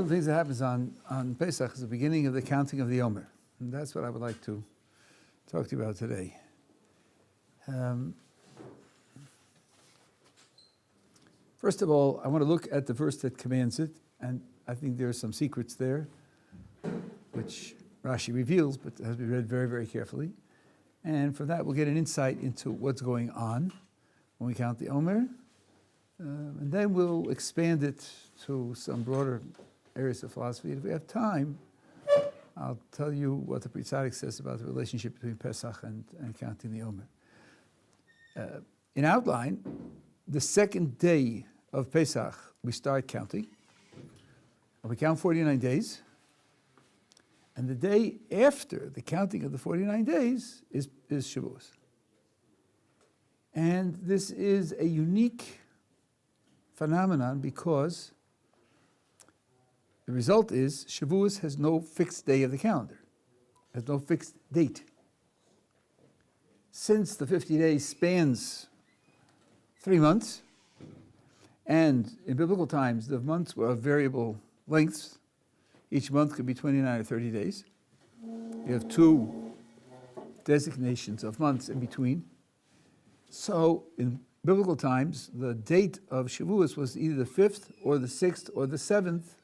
of the things that happens on Pesach is the beginning of the counting of the Omer. And that's what I would like to talk to you about today. First of all, I want to look at the verse that commands it, and I think there are some secrets there, which Rashi reveals, but has to be read very, very carefully. And from that, we'll get an insight into what's going on when we count the Omer. And then we'll expand it to some broader areas of philosophy. If we have time, I'll tell you what the Pri Tzaddik says about the relationship between Pesach and counting the Omer. In outline, the second day of Pesach, we start counting. We count 49 days. And the day after the counting of the 49 days is Shavuos. And this is a unique phenomenon because the result is Shavuos has no fixed day of the calendar, has no fixed date. Since the 50 days spans 3 months, and in biblical times the months were of variable lengths, each month could be 29 or 30 days. You have 2 designations of months in between. So in biblical times, the date of Shavuos was either the 5th or the 6th or the 7th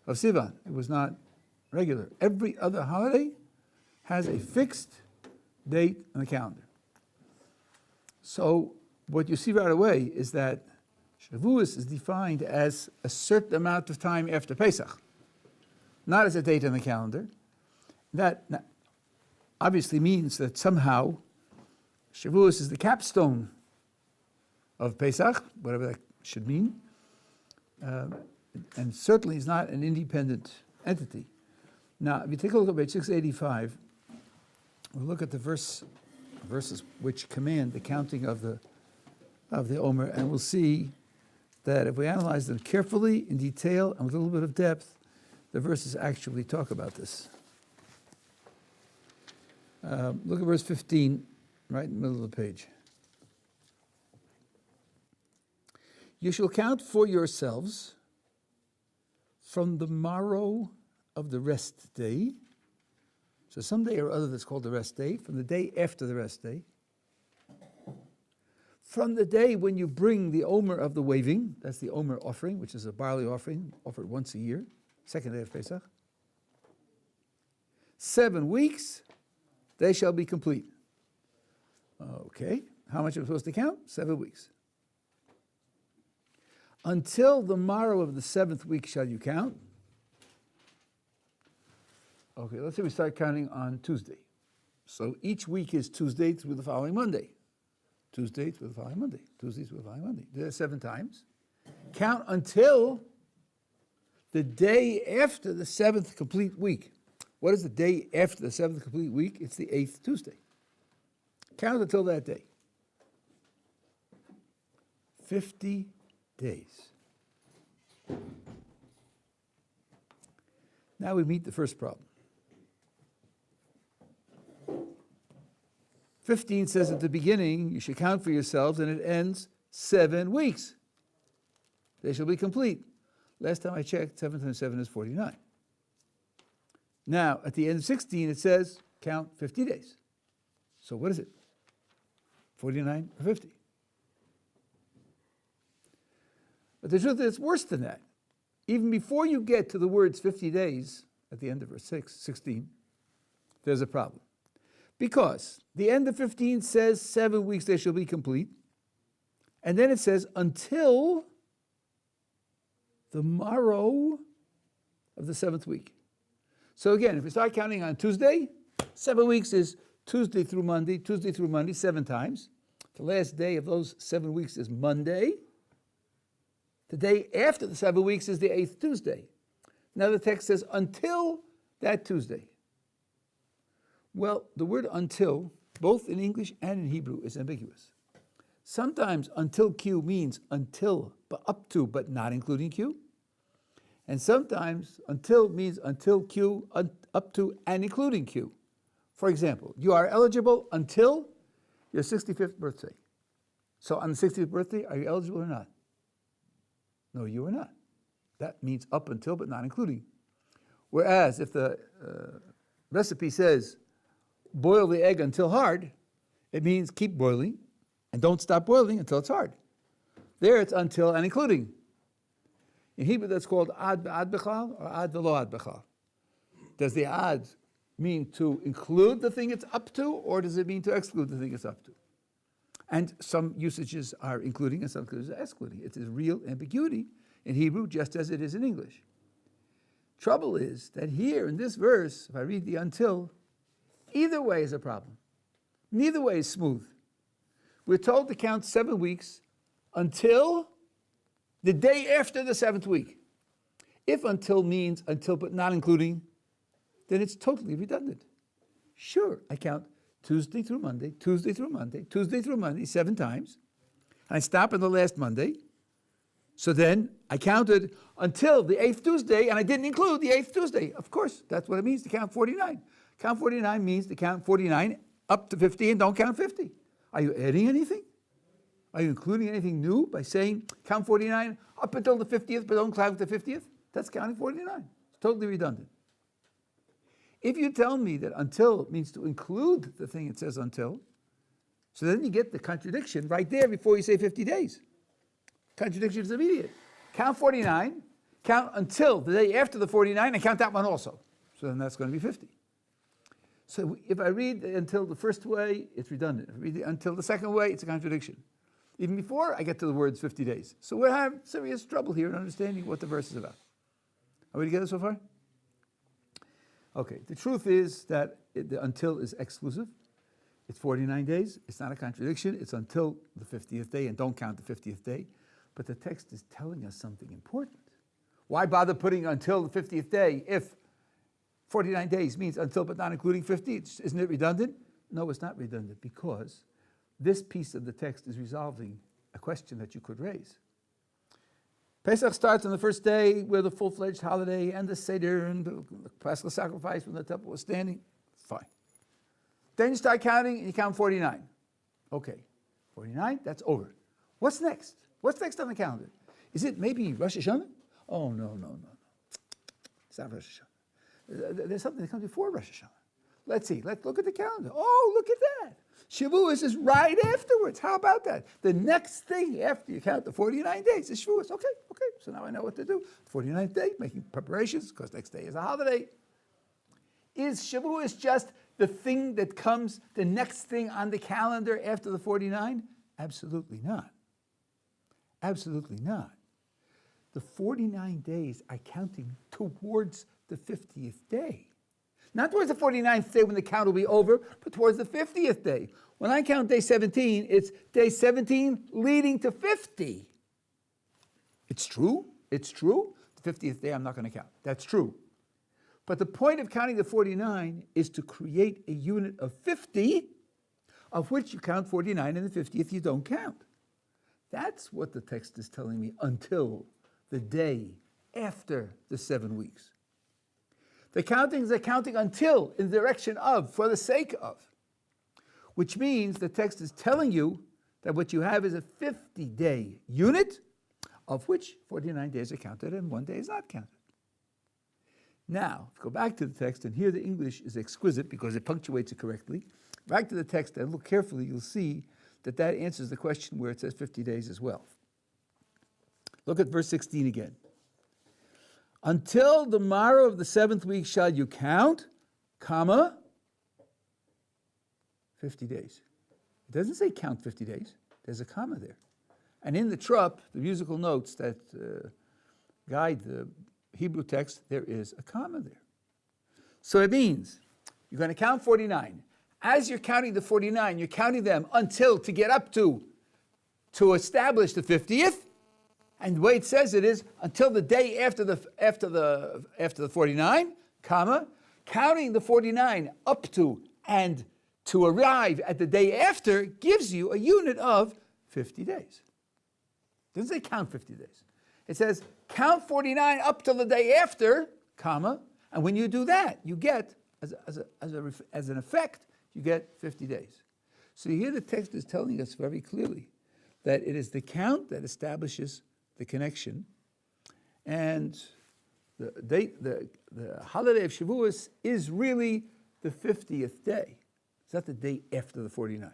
of Sivan. It was not regular. Every other holiday has a fixed date on the calendar. So what you see right away is that Shavuos is defined as a certain amount of time after Pesach, not as a date on the calendar. That obviously means that somehow Shavuos is the capstone of Pesach, whatever that should mean, and certainly is not an independent entity. Now, if you take a look at page 685, we'll look at the verses which command the counting of the Omer, and we'll see that if we analyze them carefully, in detail, and with a little bit of depth, the verses actually talk about this. Look at verse 15, right in the middle of the page. You shall count for yourselves from the morrow of the rest day. So some day or other that's called the rest day, from the day after the rest day. From the day when you bring the Omer of the waving, that's the Omer offering, which is a barley offering offered once a year, second day of Pesach. 7 weeks, they shall be complete. Okay, how much am I supposed to count? 7 weeks. Until the morrow of the 7th week shall you count. Okay, let's say we start counting on Tuesday. So each week is Tuesday through the following Monday. Tuesday through the following Monday. Tuesday through the following Monday. Do that 7 times. Count until the day after the 7th complete week. What is the day after the 7th complete week? It's the 8th Tuesday. Count until that day. 50 days. Now we meet the first problem. 15 says at the beginning, you should count for yourselves, and it ends 7 weeks. They shall be complete. Last time I checked, 7 times 7 is 49. Now, at the end of 16, it says, count 50 days. So what is it? 49 or 50? But the truth is, it's worse than that. Even before you get to the words 50 days, at the end of verse 16, there's a problem. Because the end of 15 says 7 weeks they shall be complete. And then it says, until the morrow of the 7th week. So again, if we start counting on Tuesday, 7 weeks is Tuesday through Monday, 7 times. The last day of those 7 weeks is Monday. The day after the 7 weeks is the 8th Tuesday. Now the text says, until that Tuesday. Well, the word until, both in English and in Hebrew, is ambiguous. Sometimes until Q means until, but up to, but not including Q. And sometimes until means until Q, up to, and including Q. For example, you are eligible until your 65th birthday. So on the 60th birthday, are you eligible or not? No, you are not. That means up until, but not including. Whereas if the recipe says boil the egg until hard, it means keep boiling and don't stop boiling until it's hard. There it's until and including. In Hebrew that's called ad bechal or ad velo ad bechal. Does the ad mean to include the thing it's up to, or does it mean to exclude the thing it's up to? And some usages are including and some usages are excluding. It's a real ambiguity in Hebrew, just as it is in English. Trouble is that here in this verse, if I read the until, either way is a problem. Neither way is smooth. We're told to count 7 weeks until the day after the 7th week. If until means until but not including, then it's totally redundant. Sure, I count Tuesday through Monday, Tuesday through Monday, Tuesday through Monday 7 times. And I stop on the last Monday. So then I counted until the 8th Tuesday, and I didn't include the 8th Tuesday. Of course, that's what it means to count 49. Count 49 means to count 49 up to 50 and don't count 50. Are you adding anything? Are you including anything new by saying count 49 up until the 50th, but don't count the 50th? That's counting 49. It's totally redundant. If you tell me that until means to include the thing it says until, so then you get the contradiction right there before you say 50 days. Contradiction is immediate. Count 49, count until the day after the 49, and count that one also. So then that's going to be 50. So if I read until the first way, it's redundant. If I read until the second way, it's a contradiction. Even before I get to the words 50 days. So we're having serious trouble here in understanding what the verse is about. Are we together so far? Okay, the truth is that the until is exclusive. It's 49 days. It's not a contradiction. It's until the 50th day, and don't count the 50th day. But the text is telling us something important. Why bother putting until the 50th day if 49 days means until but not including 50? Isn't it redundant? No, it's not redundant, because this piece of the text is resolving a question that you could raise. Pesach starts on the first day with a full-fledged holiday and the Seder and the Paschal sacrifice when the temple was standing. Fine. Then you start counting and you count 49. Okay, 49, that's over. What's next? What's next on the calendar? Is it maybe Rosh Hashanah? Oh, no. It's not Rosh Hashanah. There's something that comes before Rosh Hashanah. Let's see. Let's look at the calendar. Oh, look at that. Shavuos is right afterwards. How about that? The next thing after you count the 49 days is Shavuos. Okay. So now I know what to do. 49th day, making preparations, because next day is a holiday. Is Shavuos just the thing that comes, the next thing on the calendar after the 49? Absolutely not. Absolutely not. The 49 days are counting towards the 50th day. Not towards the 49th day when the count will be over, but towards the 50th day. When I count day 17, it's day 17 leading to 50. It's true. The 50th day I'm not going to count. That's true. But the point of counting the 49 is to create a unit of 50, of which you count 49, and the 50th you don't count. That's what the text is telling me until the day after the 7 weeks. The counting is a counting until, in the direction of, for the sake of, which means the text is telling you that what you have is a 50-day unit, of which 49 days are counted and 1 day is not counted. Now, go back to the text, and here the English is exquisite because it punctuates it correctly. Back to the text and look carefully, you'll see that answers the question where it says 50 days as well. Look at verse 16 again. Until the morrow of the 7th week shall you count, 50 days. It doesn't say count 50 days. There's a comma there. And in the trup, the musical notes that guide the Hebrew text, there is a comma there. So it means you're going to count 49. As you're counting the 49, you're counting them until to get up to establish the 50th. And the way it says it is until the day after the 49, counting the 49 up to and to arrive at the day after gives you a unit of 50 days. It doesn't say count 50 days. It says count 49 up till the day after, and when you do that, you get, as an effect, you get 50 days. So here the text is telling us very clearly that it is the count that establishes the connection, And the holiday of Shavuos is really the 50th day. It's not the day after the 49,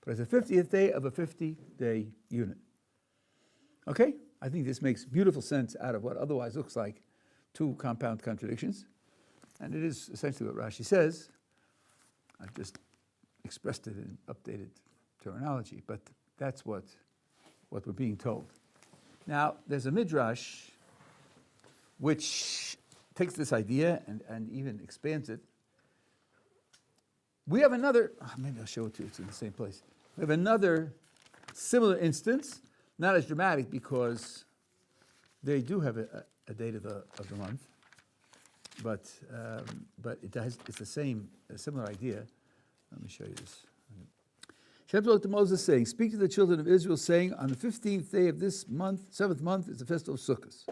but it's the 50th day of a 50-day unit. Okay? I think this makes beautiful sense out of what otherwise looks like two compound contradictions. And it is essentially what Rashi says. I've just expressed it in updated terminology, but that's what we're being told. Now, there's a midrash which takes this idea and even expands it. We have another, maybe I'll show it to you, it's in the same place. We have another similar instance, not as dramatic because they do have a date of the month, but it's a similar idea. Let me show you this. Shem spoke to Moses saying, speak to the children of Israel saying, on the 15th day of this month, 7th month, is the festival of Sukkot.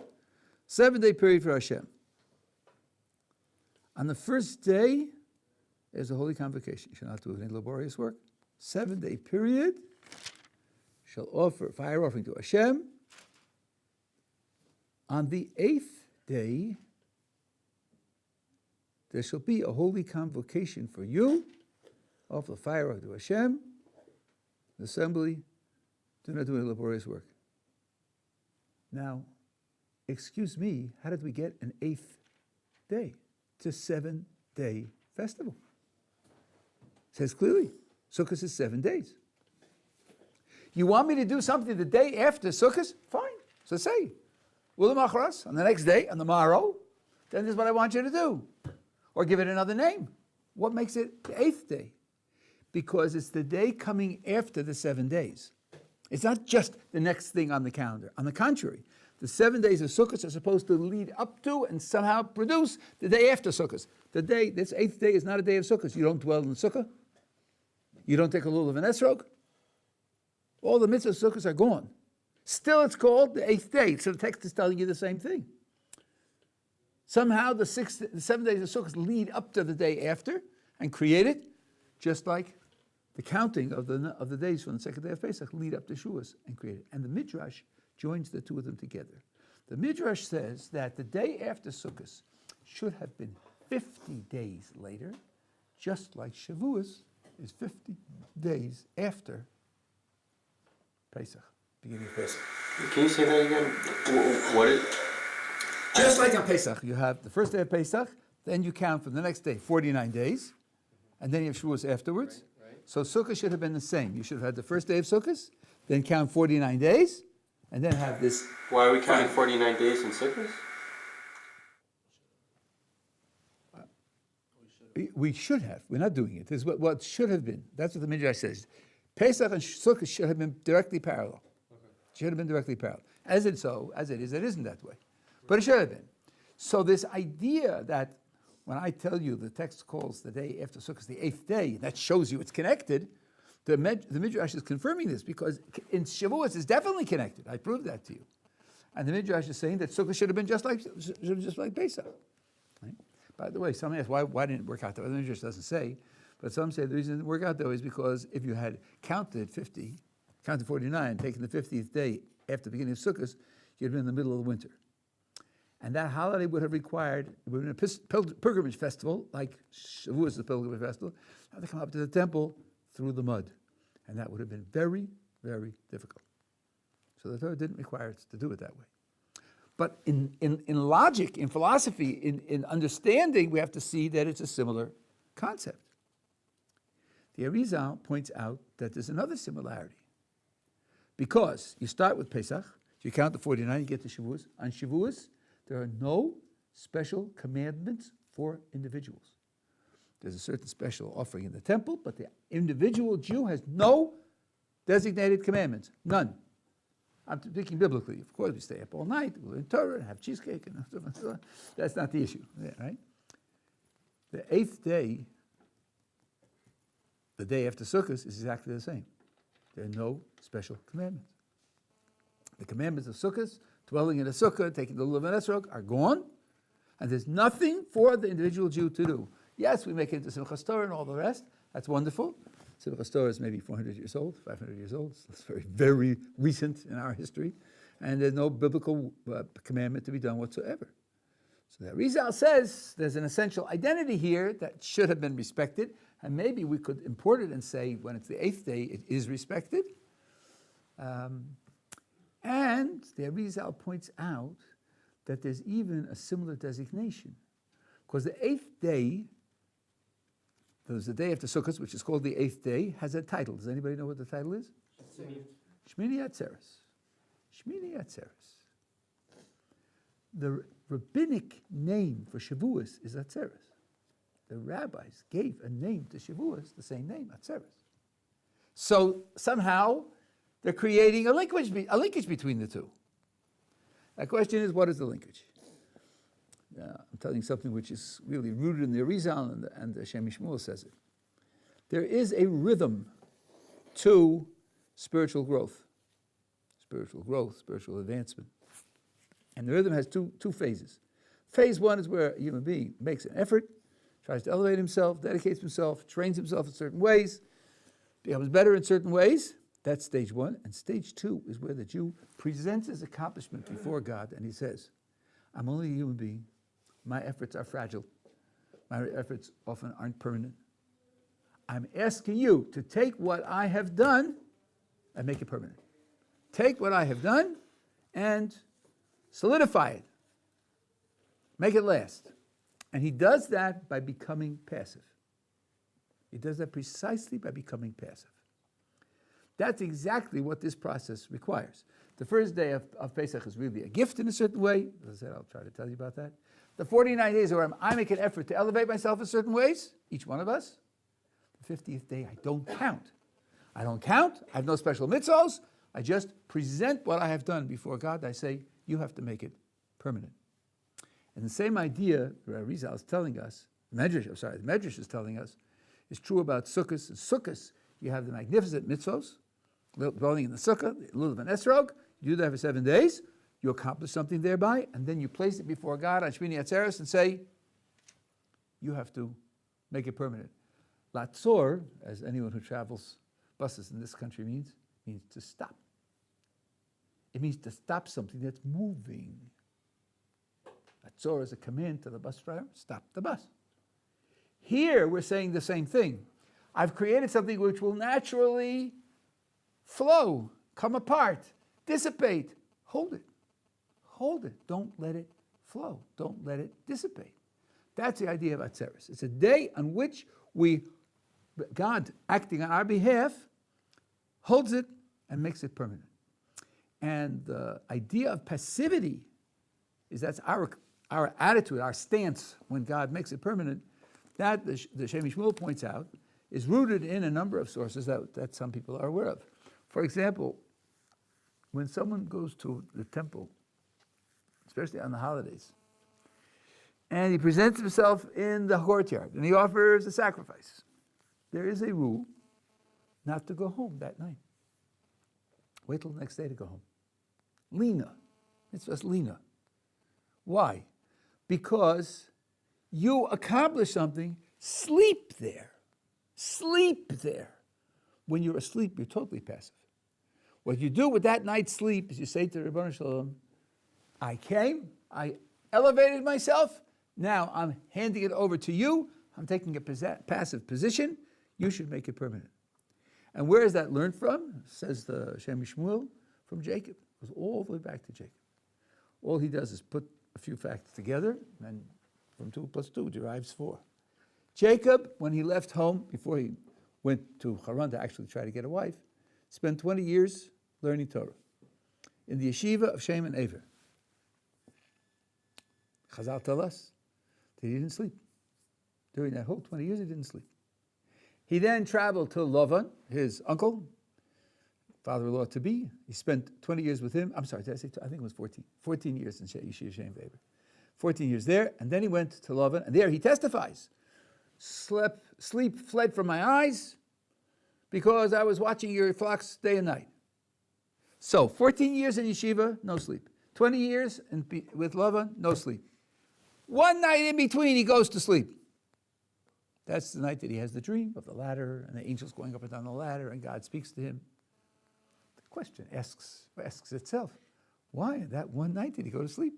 7-day period for Hashem. On the first day, there's a holy convocation. You shall not do any laborious work. 7-day period, shall offer fire offering to Hashem. On the 8th day, there shall be a holy convocation for you. Offer fire offering to Hashem. The assembly, do not do any laborious work. Now, excuse me, how did we get an 8th day? It's a 7-day festival. It says clearly, Sukkot is 7 days. You want me to do something the day after Sukkot? Fine. So say, on the next day, on the morrow, then this is what I want you to do. Or give it another name. What makes it the 8th day? Because it's the day coming after the 7 days. It's not just the next thing on the calendar. On the contrary, the 7 days of Sukkot are supposed to lead up to and somehow produce the day after Sukkot. This 8th day is not a day of Sukkot. You don't dwell in the Sukkah. You don't take a lulav and esrog. All the mitzvahs of Sukkot are gone. Still, it's called the 8th day. So the text is telling you the same thing. Somehow the 7 days of Sukkot lead up to the day after and create it, just like the counting of the days from the second day of Pesach lead up to Shavuos and create it. And the Midrash joins the two of them together. The Midrash says that the day after Sukkot should have been 50 days later, just like Shavuos is 50 days after Pesach, beginning of Pesach. Can you say that again? What is? Just like on Pesach, you have the first day of Pesach, then you count from the next day 49 days, and then you have Shavuos afterwards. Right. So Sukkot should have been the same. You should have had the first day of Sukkot, then count 49 days, and then have this. Why are we counting 49 days in Sukkot? We should have. We're not doing it. This is what should have been. That's what the Midrash says. Pesach and Sukkot should have been directly parallel. Okay. Should have been directly parallel. As it is, it isn't that way. But it should have been. So this idea that when I tell you the text calls the day after Sukkot the 8th day, that shows you it's connected, the Midrash is confirming this because in Shavuos it's definitely connected. I proved that to you. And the Midrash is saying that Sukkot should have been just like Pesach. Right? By the way, some ask why didn't it work out that way? The Midrash doesn't say, but some say the reason it didn't work out that way is because if you had counted 49, taken the 50th day after the beginning of Sukkot, you'd been in the middle of the winter. And that holiday would have required, it would have been a pilgrimage festival, like Shavuos is a pilgrimage festival, have to come up to the temple through the mud. And that would have been very, very difficult. So the Torah didn't require us to do it that way. But in logic, in philosophy, in understanding, we have to see that it's a similar concept. The Arizal points out that there's another similarity. Because you start with Pesach, you count the 49, you get to Shavuos. On Shavuos, there are no special commandments for individuals. There's a certain special offering in the temple, but the individual Jew has no designated commandments. None. I'm thinking biblically. Of course, we stay up all night, we learn Torah, and have cheesecake, and so on. That's not the issue, right? The 8th day, the day after Sukkot, is exactly the same. There are no special commandments. The commandments of Sukkot, dwelling in a sukkah, taking the lulav and esrog, are gone, and there's nothing for the individual Jew to do. Yes, we make it into Simchas Torah and all the rest. That's wonderful. Simchas Torah is maybe 400 years old, 500 years old. So it's very, very recent in our history. And there's no biblical commandment to be done whatsoever. So that Rizal says there's an essential identity here that should have been respected, and maybe we could import it and say when it's the 8th day, it is respected. And the Rizal points out that there's even a similar designation, because the 8th day, there's the day after Sukkot, which is called the 8th day, has a title. Does anybody know what the title is? Shmini Atzeres. Shmini Atzeres. The rabbinic name for Shavuos is Atzeres. The rabbis gave a name to Shavuos, the same name, Atzeres. So somehow they're creating a linkage between the two. The question is, what is the linkage? I'm telling you something which is really rooted in the Arizal, and the Shem Shmuel says it. There is a rhythm to spiritual growth, spiritual advancement. And the rhythm has two phases. Phase one is where a human being makes an effort, tries to elevate himself, dedicates himself, trains himself in certain ways, becomes better in certain ways. That's stage one. And stage two is where the Jew presents his accomplishment before God, and he says, I'm only a human being. My efforts are fragile. My efforts often aren't permanent. I'm asking you to take what I have done and make it permanent. Take what I have done and solidify it. Make it last. And he does that by becoming passive. He does that precisely by becoming passive. That's exactly what this process requires. The first day of Pesach is really a gift in a certain way. As I said, I'll try to tell you about that. The 49 days where I make an effort to elevate myself in certain ways, each one of us. The 50th day, I don't count. I don't count. I have no special mitzvahs. I just present what I have done before God. I say, you have to make it permanent. And the same idea that Rizal is telling us, the Medrash is telling us, is true about Sukkot. In Sukkot, you have the magnificent mitzvahs, dwelling in the Sukkah, the Lulav and Esrog. You do that for 7 days. You accomplish something thereby, and then you place it before God on Shmini Atzeres and say, you have to make it permanent. Latzor, as anyone who travels buses in this country means to stop. It means to stop something that's moving. Latzor is a command to the bus driver, stop the bus. Here we're saying the same thing. I've created something which will naturally flow, come apart, dissipate. Hold it. Hold it. Don't let it flow. Don't let it dissipate. That's the idea of Atzeres. It's a day on which God, acting on our behalf, holds it and makes it permanent. And the idea of passivity is that's our attitude, our stance when God makes it permanent. That, the Shem Shmuel points out, is rooted in a number of sources that some people are aware of. For example, when someone goes to the temple, especially on the holidays, and he presents himself in the courtyard, and he offers a sacrifice, there is a rule not to go home that night. Wait till the next day to go home. Lina. It's just Lina. Why? Because you accomplish something, sleep there. Sleep there. When you're asleep, you're totally passive. What you do with that night's sleep is you say to Ribono Shel Olam, I came, I elevated myself, now I'm handing it over to you, I'm taking a passive position, you should make it permanent. And where is that learned from? Says the Shem Shmuel, from Jacob. It goes all the way back to Jacob. All he does is put a few facts together, and from 2 plus 2 derives 4. Jacob, when he left home, before he went to Haran to actually try to get a wife, spent 20 years learning Torah in the yeshiva of Shem and Aver. Chazal tell us that he didn't sleep. During that whole 20 years, he didn't sleep. He then traveled to Lavan, his uncle, father-in-law to be. He spent 20 years with him. I'm sorry, did I say I think it was 14. 14 years in Yeshiva Shem and Aver. 14 years there, and then he went to Lavan, and there he testifies. Sleep fled from my eyes because I was watching your flocks day and night. So, 14 years in yeshiva, no sleep. 20 years with Lavan, no sleep. One night in between, he goes to sleep. That's the night that he has the dream of the ladder and the angels going up and down the ladder and God speaks to him. The question asks itself, Why? That one night did he go to sleep?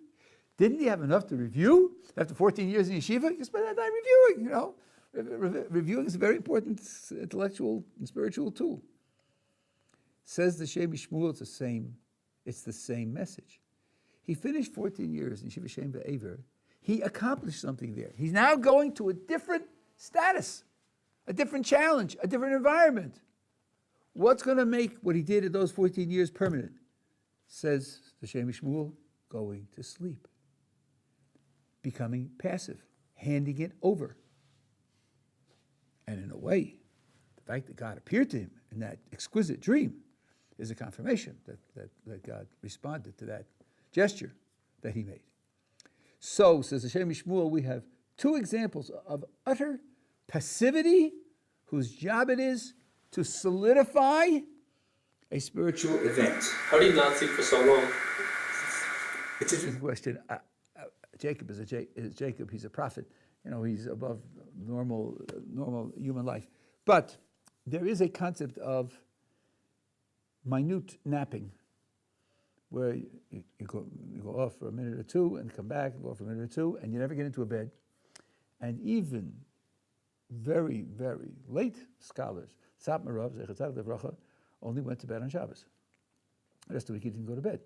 Didn't he have enough to review? After 14 years in yeshiva, you spend that time reviewing, you know. Reviewing is a very important intellectual and spiritual tool. Says the Shem Shmuel, it's the same message. He finished 14 years in Yeshiva Shem Ve'ever. He accomplished something there. He's now going to a different status, a different challenge, a different environment. What's going to make what he did in those 14 years permanent? Says the Shem Shmuel, going to sleep, becoming passive, handing it over. And in a way, the fact that God appeared to him in that exquisite dream is a confirmation that God responded to that gesture that he made. So, says the Shem Shmuel, we have two examples of utter passivity whose job it is to solidify a spiritual event. How did he not sleep for so long? It's an interesting question. Jacob is Jacob. He's a prophet. You know, he's above normal human life. But there is a concept of minute napping, where you go off for a minute or two and come back and go off for a minute or two, and you never get into a bed. And even very, very late scholars, Satmarov, Zechatzak Devracha, only went to bed on Shabbos. The rest of the week he didn't go to bed.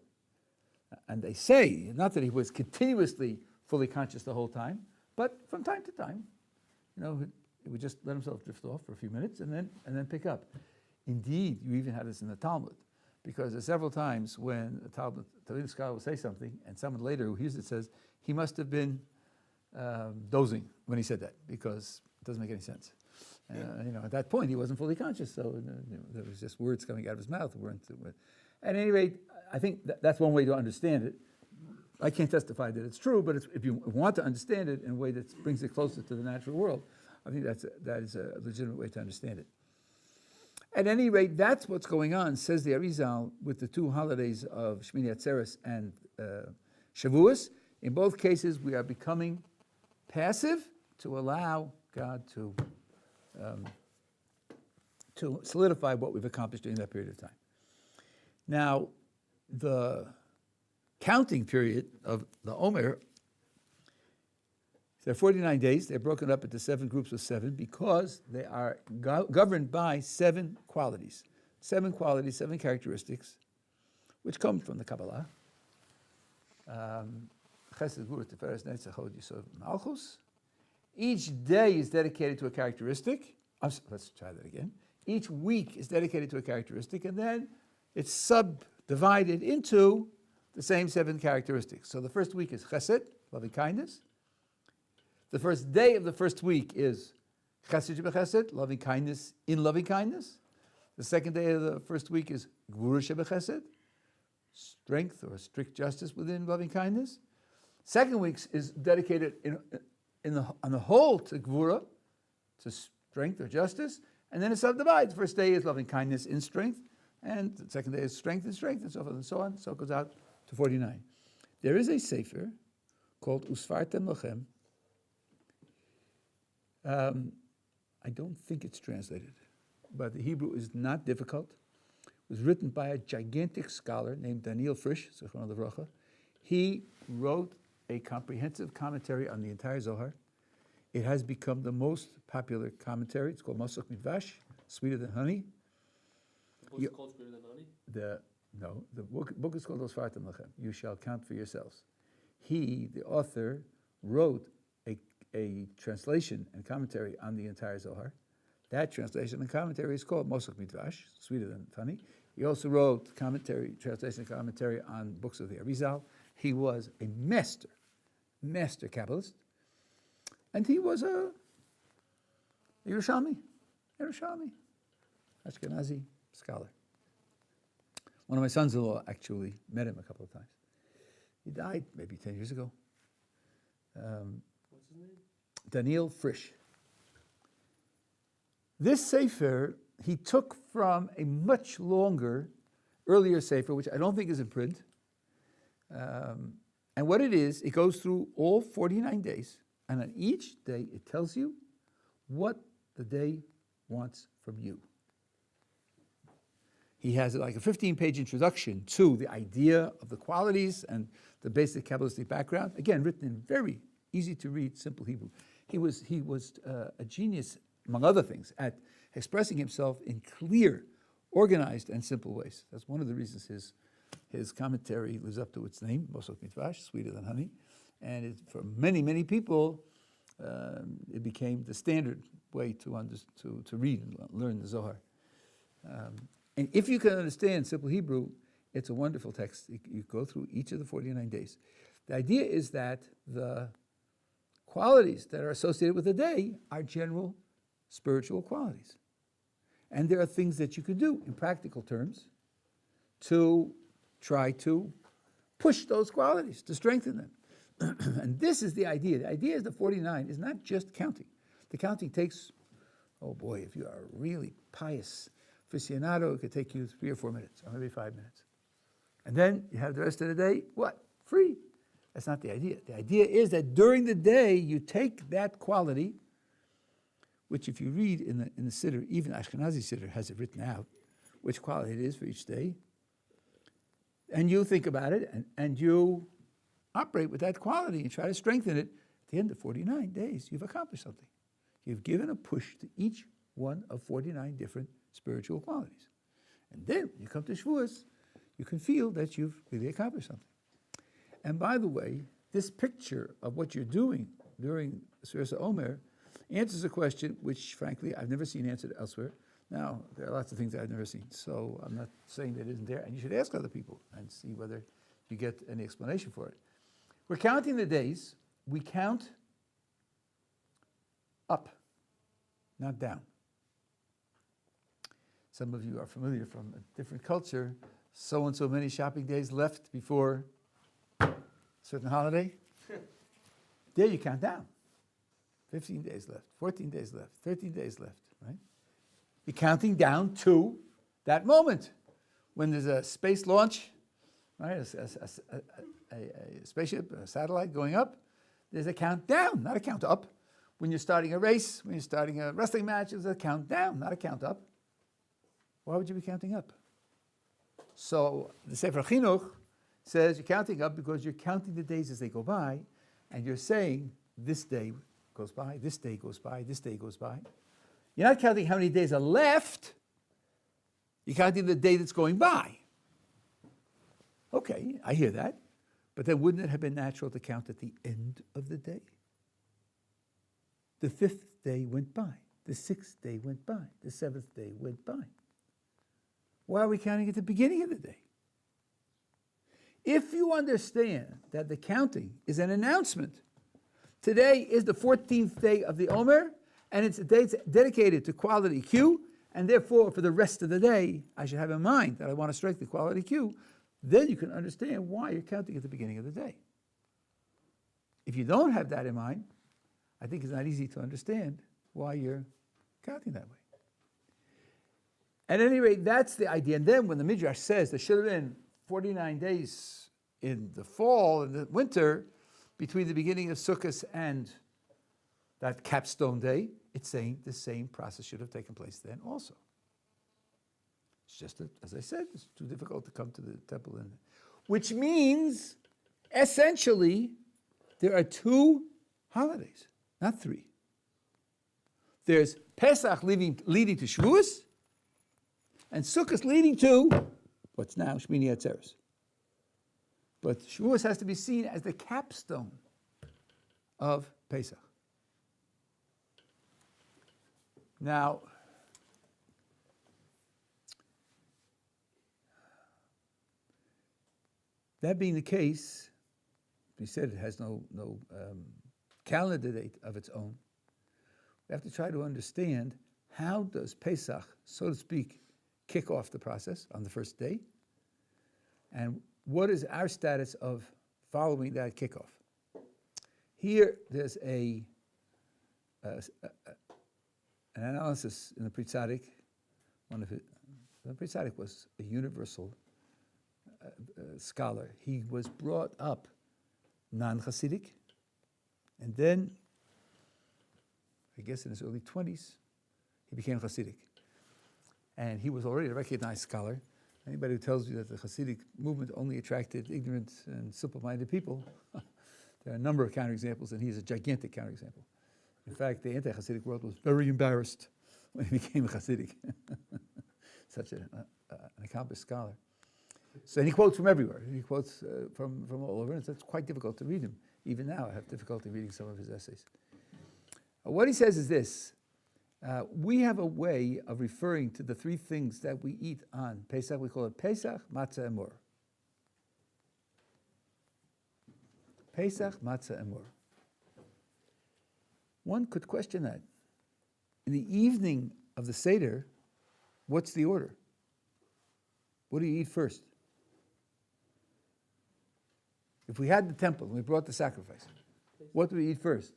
And they say, not that he was continuously fully conscious the whole time, but from time to time, you know, he would just let himself drift off for a few minutes and then pick up. Indeed, you even have this in the Talmud, because there's several times when a Talmud scholar will say something, and someone later who hears it says, he must have been dozing when he said that, because it doesn't make any sense. You know, at that point, he wasn't fully conscious, so there was just words coming out of his mouth. At any rate, I think that's one way to understand it. I can't testify that it's true, but if you want to understand it in a way that brings it closer to the natural world, I think that is a legitimate way to understand it. At any rate, that's what's going on, says the Arizal, with the two holidays of Shmini Atzeres and Shavuos. In both cases, we are becoming passive to allow God to solidify what we've accomplished during that period of time. Now, the counting period of the Omer, there are 49 days. They're broken up into 7 groups of 7 because they are governed by 7 qualities. 7 qualities, 7 characteristics, which come from the Kabbalah. Each day is dedicated to a characteristic. Let's try that again. Each week is dedicated to a characteristic, and then it's subdivided into the same 7 characteristics. So the first week is chesed, loving kindness. The first day of the first week is chesed shebechesed, loving kindness in loving kindness. The second day of the first week is gvura shebechesed, strength or strict justice within loving kindness. Second week is dedicated on the whole to gvura, to strength or justice, and then it subdivides. The first day is loving kindness in strength, and the second day is strength, and so forth and so on. So it goes out to 49. There is a sefer called Usfartem Lochem. I don't think it's translated, but the Hebrew is not difficult. It was written by a gigantic scholar named Daniel Frisch, Zichron Livrocha. He wrote a comprehensive commentary on the entire Zohar. It has become the most popular commentary. It's called Mosok Midvash, Sweeter Than Honey. What's it called, Sweeter Than Honey? The book is called Osfartem Lachem. You shall count for yourselves. He, the author, wrote a translation and commentary on the entire Zohar. That translation and commentary is called Mosok Midvash, Sweeter Than Honey. He also wrote translation and commentary on books of the Arizal. He was a master Kabbalist, and he was a Yerushalmi, Ashkenazi scholar. One of my sons-in-law actually met him a couple of times. He died maybe 10 years ago. What's his name? Daniel Frisch. This sefer he took from a much longer, earlier sefer, which I don't think is in print. And what it is, it goes through all 49 days, and on each day it tells you what the day wants from you. He has like a 15-page introduction to the idea of the qualities and the basic Kabbalistic background. Again, written in very easy-to-read, simple Hebrew. He was a genius, among other things, at expressing himself in clear, organized, and simple ways. That's one of the reasons his commentary lives up to its name, Mosot Mitvash, sweeter than honey. And for many, many people, it became the standard way to read and learn the Zohar. And if you can understand simple Hebrew, it's a wonderful text. You go through each of the 49 days. The idea is that the qualities that are associated with the day are general spiritual qualities. And there are things that you can do in practical terms to try to push those qualities, to strengthen them. And this is the idea. The idea is the 49 is not just counting. The counting takes, oh boy, if you are a really pious aficionado, it could take you 3 or 4 minutes, or maybe 5 minutes. And then you have the rest of the day, what? Free. That's not the idea. The idea is that during the day, you take that quality, which if you read in the Siddur, even Ashkenazi Siddur has it written out, which quality it is for each day, and you think about it, and you operate with that quality and try to strengthen it. At the end of 49 days, you've accomplished something. You've given a push to each one of 49 different spiritual qualities. And then when you come to Shavuos, you can feel that you've really accomplished something. And by the way, this picture of what you're doing during Sfiras Omer answers a question which, frankly, I've never seen answered elsewhere. Now, there are lots of things that I've never seen, so I'm not saying that it isn't there, and you should ask other people and see whether you get any explanation for it. We're counting the days. We count up, not down. Some of you are familiar from a different culture. So-and-so many shopping days left before a certain holiday. There you count down. 15 days left, 14 days left, 13 days left, right? You're counting down to that moment when there's a space launch, right? A spaceship, a satellite going up. There's a countdown, not a count up. When you're starting a race, when you're starting a wrestling match, there's a countdown, not a count up. Why would you be counting up? So the Sefer Chinuch says you're counting up because you're counting the days as they go by, and you're saying this day goes by, this day goes by, this day goes by. You're not counting how many days are left. You're counting the day that's going by. Okay, I hear that. But then wouldn't it have been natural to count at the end of the day? The 5th day went by. The 6th day went by. The 7th day went by. Why are we counting at the beginning of the day? If you understand that the counting is an announcement, today is the 14th day of the Omer, and it's a day dedicated to quality Q, and therefore for the rest of the day, I should have in mind that I want to strengthen quality Q, then you can understand why you're counting at the beginning of the day. If you don't have that in mind, I think it's not easy to understand why you're counting that way. At any rate, that's the idea. And then when the Midrash says there should have been 49 days in the fall and the winter between the beginning of Sukkot and that capstone day, it's saying the same process should have taken place then also. It's just that, as I said, it's too difficult to come to the temple. Which means, essentially, there are 2 holidays, not 3. There's Pesach leading to Shavuos, and Sukkot leading to what's now Shmini Atzeres. But Shavuos has to be seen as the capstone of Pesach. Now, that being the case, we said it has no calendar date of its own. We have to try to understand how does Pesach, so to speak, kick off the process on the first day, and what is our status of following that kickoff? Here, there's an analysis in the Pri Tzaddik. The Pri Tzaddik was a universal scholar. He was brought up non-Hasidic, and then, I guess in his early 20s, he became Hasidic. And he was already a recognized scholar, Anybody who tells you that the Hasidic movement only attracted ignorant and simple-minded people, there are a number of counterexamples, and he is a gigantic counterexample. In fact, the anti-Hasidic world was very embarrassed when he became a Hasidic. Such an accomplished scholar. So, and he quotes from everywhere. He quotes from all over, and it's quite difficult to read him. Even now, I have difficulty reading some of his essays. What he says is this. We have a way of referring to the three things that we eat on Pesach. We call it Pesach, Matzah, and Mor. Pesach, Matzah, and Mor. One could question that. In the evening of the Seder, what's the order? What do you eat first? If we had the temple and we brought the sacrifice, what do we eat first?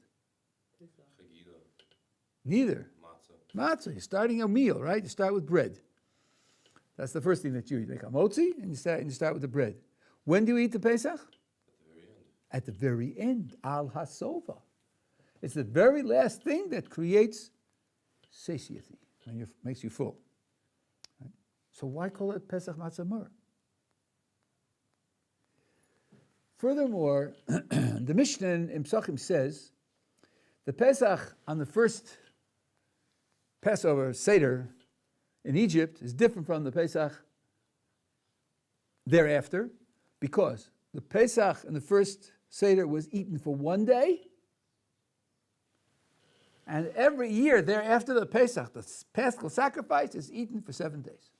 Neither. Matzah. You're starting a meal, right? You start with bread. That's the first thing that you eat. You make a motzi and you start with the bread. When do you eat the Pesach? At the very end. Al hasova. It's the very last thing that creates satiety, makes you full. Right? So why call it Pesach Matzah Mor? Furthermore, the Mishnah in Pesachim says the Pesach on the first Passover Seder in Egypt is different from the Pesach thereafter, because the Pesach in the first Seder was eaten for one day, and every year thereafter the Pesach, the Paschal sacrifice, is eaten for 7 days.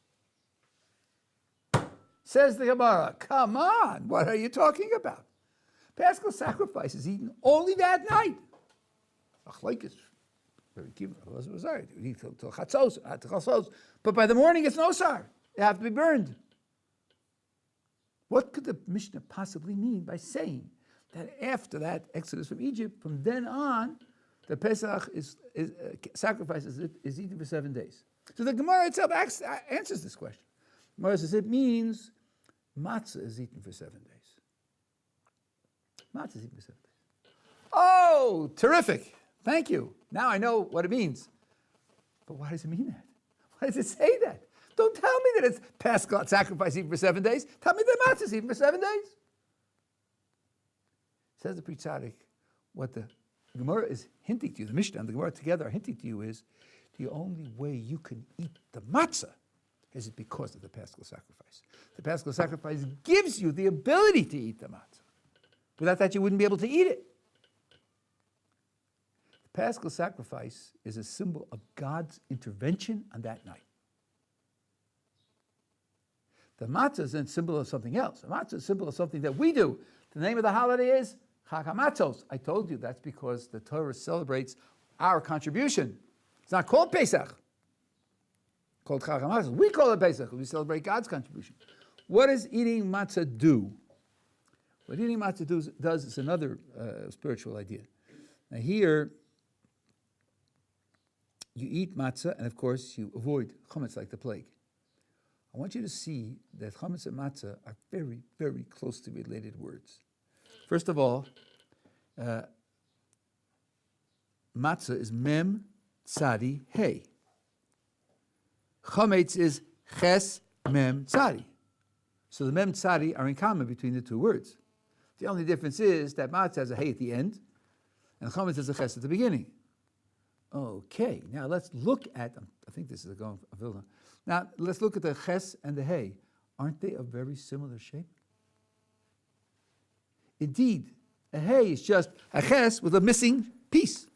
Says the Gemara, come on, what are you talking about? Paschal sacrifice is eaten only that night. Very keen. Sorry, we eat till chatzos, but by the morning it's no sar. They have to be burned. What could the Mishnah possibly mean by saying that after that exodus from Egypt, from then on, the Pesach sacrifice is eaten for 7 days? So the Gemara itself answers this question. Gemara says it means matzah is eaten for 7 days. Matzah is eaten for 7 days. Oh, terrific. Thank you. Now I know what it means. But why does it mean that? Why does it say that? Don't tell me that it's Paschal sacrifice eaten for 7 days. Tell me that matzah is eaten for 7 days. Says the Pri Tzaddik, what the Gemara is hinting to you, the Mishnah and the Gemara together are hinting to you is the only way you can eat the matzah is it because of the Paschal sacrifice. The Paschal sacrifice gives you the ability to eat the matzah. Without that, you wouldn't be able to eat it. The Paschal sacrifice is a symbol of God's intervention on that night. The matzah is a symbol of something else. The matzah is a symbol of something that we do. The name of the holiday is Chag HaMatzos. I told you that's because the Torah celebrates our contribution. It's not called Pesach. It's called Chag HaMatzos. We call it Pesach. We celebrate God's contribution. What does eating matzah do? What eating matzah does is another spiritual idea. Now here, you eat matzah, and of course you avoid chametz like the plague. I want you to see that chametz and matzah are very, very closely related words. First of all, matzah is mem, tzadi, hey. Chametz is ches, mem, tzadi. So the mem, tzadi are in common between the two words. The only difference is that matzah has a hey at the end, and chametz has a ches at the beginning. Okay, now let's look at, I think this is a going of Vilna. Now let's look at the ches and the hey. Aren't they of very similar shape? Indeed, a hey is just a ches with a missing piece.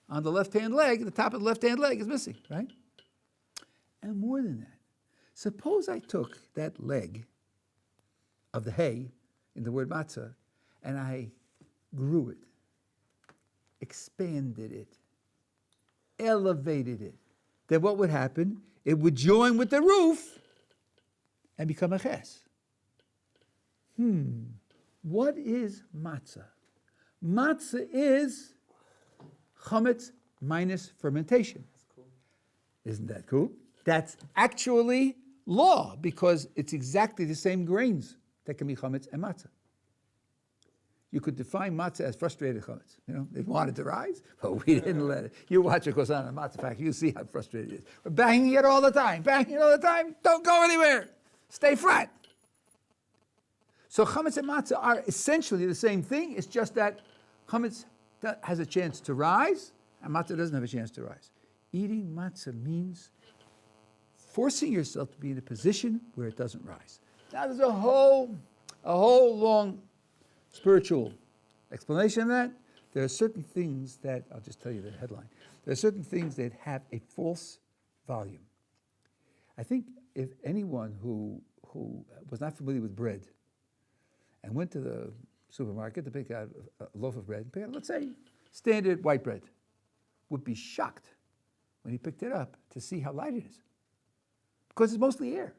On the left-hand leg, the top of the left-hand leg is missing, right? And more than that, suppose I took that leg of the hey in the word matzah and I grew it, expanded it, elevated it. Then what would happen? It would join with the roof and become a ches. What is matzah? Matzah is chametz minus fermentation. That's cool. Isn't that cool? That's actually law because it's exactly the same grains that can be chametz and matzah. You could define matzah as frustrated chametz. You know, they wanted to rise, but we didn't let it. You watch what goes on in the matzah factory, you see how frustrated it is. We're banging it all the time, don't go anywhere. stay flat. So chametz and matzah are essentially the same thing. It's just that chametz has a chance to rise, and matzah doesn't have a chance to rise. Eating matzah means forcing yourself to be in a position where it doesn't rise. Now there's a whole long spiritual explanation of that. There are certain things that, I'll just tell you the headline. There are certain things that have a false volume. I think if anyone who was not familiar with bread and went to the supermarket to pick out a loaf of bread, let's say standard white bread, would be shocked when he picked it up to see how light it is. Because it's mostly air.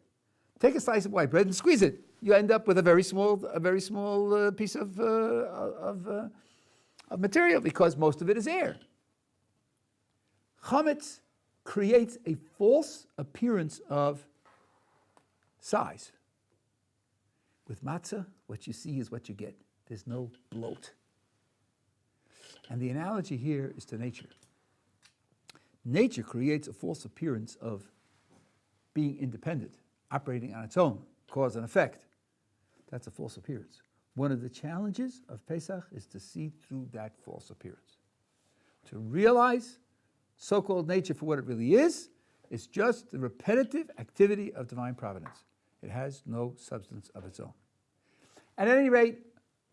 Take a slice of white bread and squeeze it. You end up with a very small piece of material because most of it is air. Chametz creates a false appearance of size. With matzah, what you see is what you get. There's no bloat. And the analogy here is to nature. Nature creates a false appearance of being independent, operating on its own, cause and effect. That's a false appearance. One of the challenges of Pesach is to see through that false appearance. To realize so-called nature for what it really is just the repetitive activity of divine providence. It has no substance of its own. At any rate,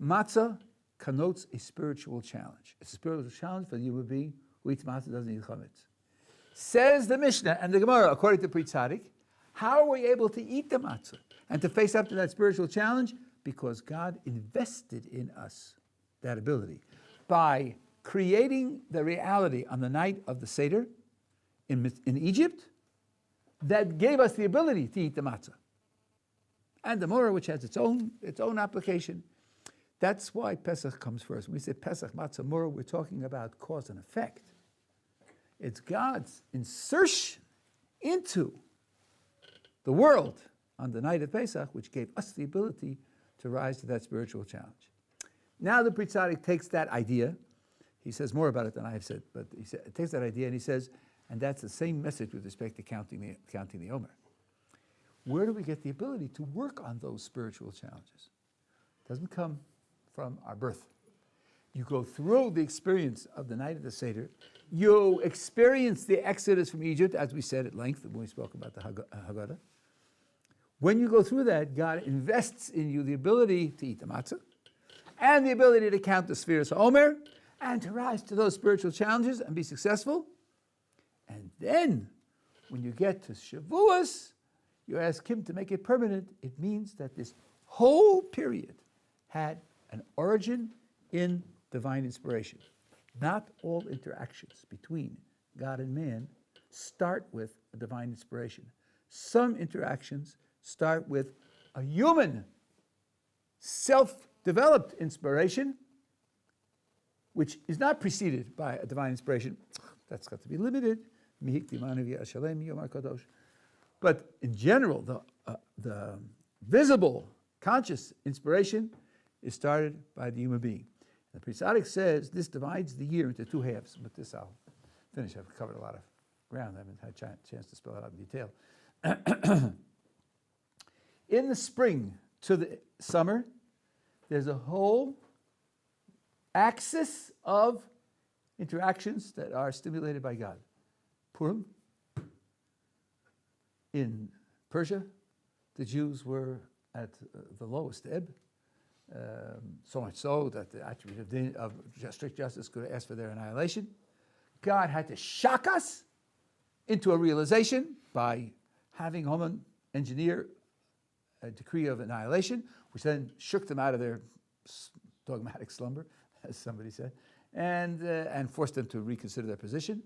matzah connotes a spiritual challenge. It's a spiritual challenge for the human being who eats matzah doesn't eat chametz. Says the Mishnah and the Gemara, according to Pri Tzadik, how are we able to eat the matzah and to face up to that spiritual challenge? Because God invested in us that ability by creating the reality on the night of the Seder in Egypt that gave us the ability to eat the matzah. And the Torah, which has its own application. That's why Pesach comes first. When we say Pesach, Matzah, Torah, we're talking about cause and effect. It's God's insertion into the world on the night of Pesach, which gave us the ability to rise to that spiritual challenge. Now the Pri Tzadik takes that idea. He says more about it than I have said, but he takes that idea and he says, and that's the same message with respect to counting the Omer. Where do we get the ability to work on those spiritual challenges? It doesn't come from our birth. You go through the experience of the night of the Seder. You experience the exodus from Egypt, as we said at length when we spoke about the Haggadah. When you go through that, God invests in you the ability to eat the matzah and the ability to count the spheres of Omer and to rise to those spiritual challenges and be successful. And then, when you get to Shavuos, you ask him to make it permanent. It means that this whole period had an origin in divine inspiration. Not all interactions between God and man start with a divine inspiration. Some interactions start with a human, self-developed inspiration, which is not preceded by a divine inspiration. That's got to be limited. But in general, the visible, conscious inspiration is started by the human being. The Pri Tzadik says this divides the year into two halves. With this, I'll finish. I've covered a lot of ground. I haven't had a chance to spell it out in detail. In the spring to the summer, there's a whole axis of interactions that are stimulated by God. Purim. In Persia, the Jews were at the lowest ebb, so much so that the attribute of strict justice could ask for their annihilation. God had to shock us into a realization by having Haman engineer a decree of annihilation, which then shook them out of their dogmatic slumber, as somebody said, and forced them to reconsider their position.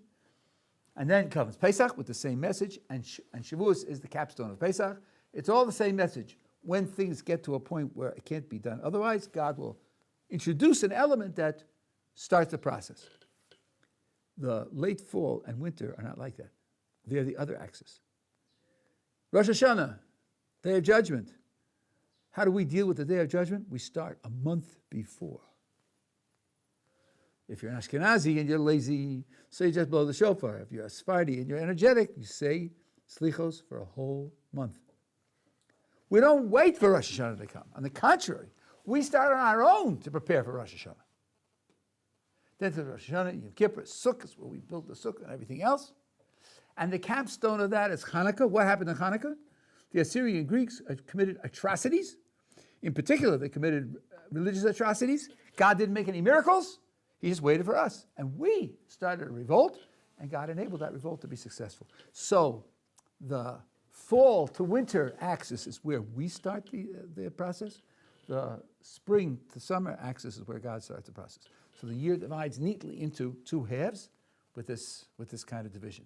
And then comes Pesach with the same message, and Shavuos is the capstone of Pesach. It's all the same message. When things get to a point where it can't be done otherwise, God will introduce an element that starts the process. The late fall and winter are not like that. They're the other axis. Rosh Hashanah, Day of Judgment. How do we deal with the Day of Judgment? We start a month before. If you're an Ashkenazi and you're lazy, so you just blow the shofar. If you're a Sephardi and you're energetic, you say slichos for a whole month. We don't wait for Rosh Hashanah to come. On the contrary, we start on our own to prepare for Rosh Hashanah. Then to Rosh Hashanah, Yom Kippur, Sukkot, where we build the Sukkah and everything else. And the capstone of that is Hanukkah. What happened in Hanukkah? The Assyrian Greeks committed atrocities. In particular, they committed religious atrocities. God didn't make any miracles. He just waited for us. And we started a revolt, and God enabled that revolt to be successful. So the fall to winter axis is where we start the process. The spring to summer axis is where God starts the process. So the year divides neatly into two halves with this kind of division.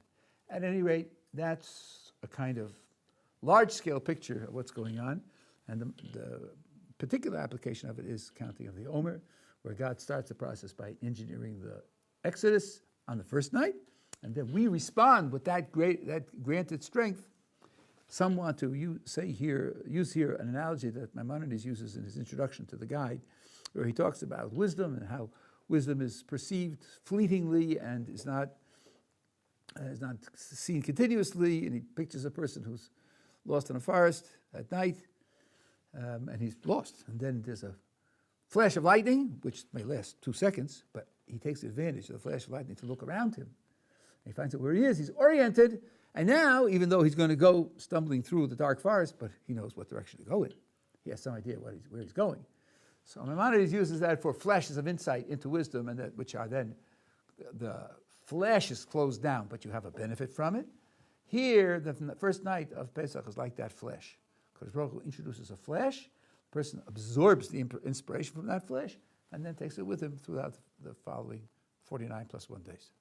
At any rate, that's a kind of large-scale picture of what's going on. And the particular application of it is counting of the Omer, where God starts the process by engineering the Exodus on the first night, and then we respond with that granted strength. Some want to use here an analogy that Maimonides uses in his introduction to the guide, where he talks about wisdom and how wisdom is perceived fleetingly and is not seen continuously, and he pictures a person who's lost in a forest at night, and he's lost. And then there's a flash of lightning, which may last 2 seconds, but he takes advantage of the flash of lightning to look around him. And he finds out where he is. He's oriented, and now, even though he's going to go stumbling through the dark forest, but he knows what direction to go in. He has some idea where he's going. So Maimonides uses that for flashes of insight into wisdom, and that which are then the flashes closed down, but you have a benefit from it. Here, the first night of Pesach is like that flash. Because Baruch Hu introduces a flash, the person absorbs the inspiration from that flash, and then takes it with him throughout the following 49 plus 1 days.